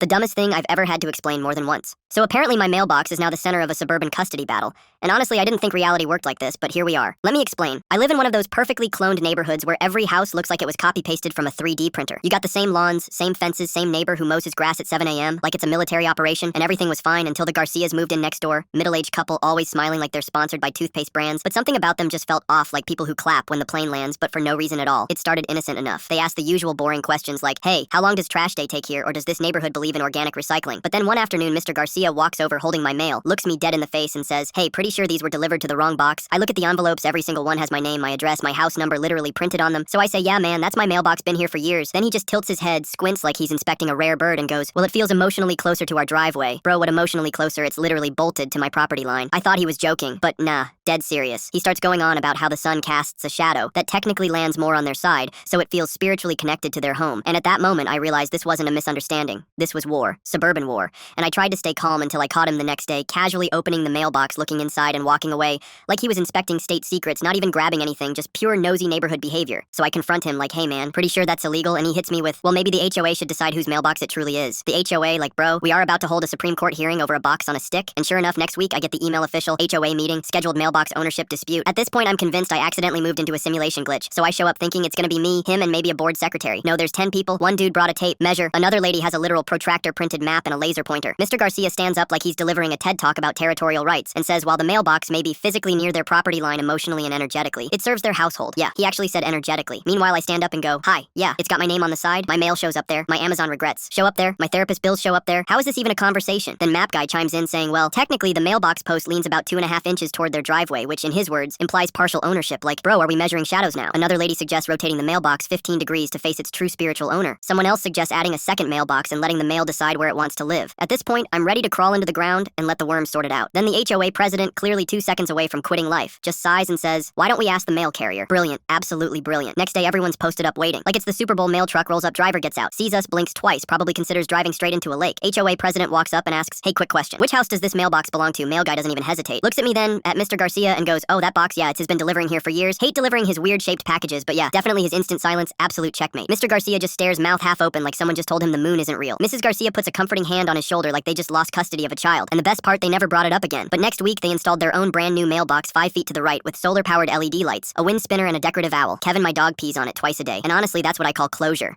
The dumbest thing I've ever had to explain more than once. So apparently my mailbox is now the center of a suburban custody battle. And honestly, I didn't think reality worked like this, but here we are. Let me explain. I live in one of those perfectly cloned neighborhoods where every house looks like it was copy-pasted from a 3D printer. You got the same lawns, same fences, same neighbor who mows his grass at 7 a.m. like it's a military operation, and everything was fine until the Garcias moved in next door. Middle-aged couple always smiling like they're sponsored by toothpaste brands, but something about them just felt off, like people who clap when the plane lands, but for no reason at all. It started innocent enough. They asked the usual boring questions like, hey, how long does trash day take here, or does this neighborhood believe in organic recycling? But then one afternoon, Mr. Garcia walks over holding my mail, looks me dead in the face and says, hey, pretty sure these were delivered to the wrong box. I look at the envelopes, every single one has my name, my address, my house number literally printed on them. So I say, yeah man, that's my mailbox, been here for years. Then he just tilts his head, squints like he's inspecting a rare bird and goes, well, it feels emotionally closer to our driveway. Bro, what emotionally closer? It's literally bolted to my property line. I thought he was joking, but nah, dead serious. He starts going on about how the sun casts a shadow that technically lands more on their side, so it feels spiritually connected to their home. And at that moment, I realized this wasn't a misunderstanding. This was war, suburban war. And I tried to stay calm until I caught him the next day, casually opening the mailbox, looking inside and walking away, like he was inspecting state secrets, not even grabbing anything, just pure nosy neighborhood behavior. So I confront him like, hey man, pretty sure that's illegal, and he hits me with, well, maybe the HOA should decide whose mailbox it truly is. The HOA, like, bro, we are about to hold a Supreme Court hearing over a box on a stick, and sure enough, next week I get the email official HOA meeting, scheduled mailbox ownership dispute. At this point, I'm convinced I accidentally moved into a simulation glitch, so I show up thinking it's gonna be me, him, and maybe a board secretary. No, there's 10 people, one dude brought a tape measure, another lady has a literal protractor printed map and a laser pointer. Mr. Garcia stands up like he's delivering a TED talk about territorial rights, and says while the mailbox may be physically near their property line emotionally and energetically, it serves their household. Yeah, he actually said energetically. Meanwhile, I stand up and go, hi, yeah, it's got my name on the side, my mail shows up there, my Amazon regrets show up there, my therapist bills show up there. How is this even a conversation? Then Map Guy chimes in saying, well, technically the mailbox post leans about 2.5 inches toward their driveway, which in his words implies partial ownership. Like, bro, are we measuring shadows now? Another lady suggests rotating the mailbox 15 degrees to face its true spiritual owner. Someone else suggests adding a second mailbox and letting the mail decide where it wants to live. At this point, I'm ready to crawl into the ground and let the worms sort it out. Then the HOA president, clearly 2 seconds away from quitting life, just sighs and says, why don't we ask the mail carrier? Brilliant, absolutely brilliant. Next day, everyone's posted up waiting. Like it's the Super Bowl, mail truck rolls up, driver gets out, sees us, blinks twice, probably considers driving straight into a lake. HOA president walks up and asks, hey, quick question. Which house does this mailbox belong to? Mail guy doesn't even hesitate. Looks at me then, at Mr. Garcia, and goes, oh, that box, yeah, it's his, been delivering here for years. Hate delivering his weird-shaped packages, but yeah, definitely his instant silence, absolute checkmate. Mr. Garcia just stares, mouth half open like someone just told him the moon isn't real. Mrs. Garcia puts a comforting hand on his shoulder like they just lost custody of a child. And the best part, they never brought it up again. But next week, they installed their own brand new mailbox 5 feet to the right with solar-powered LED lights, a wind spinner, and a decorative owl. Kevin, my dog, pees on it twice a day. And honestly, that's what I call closure.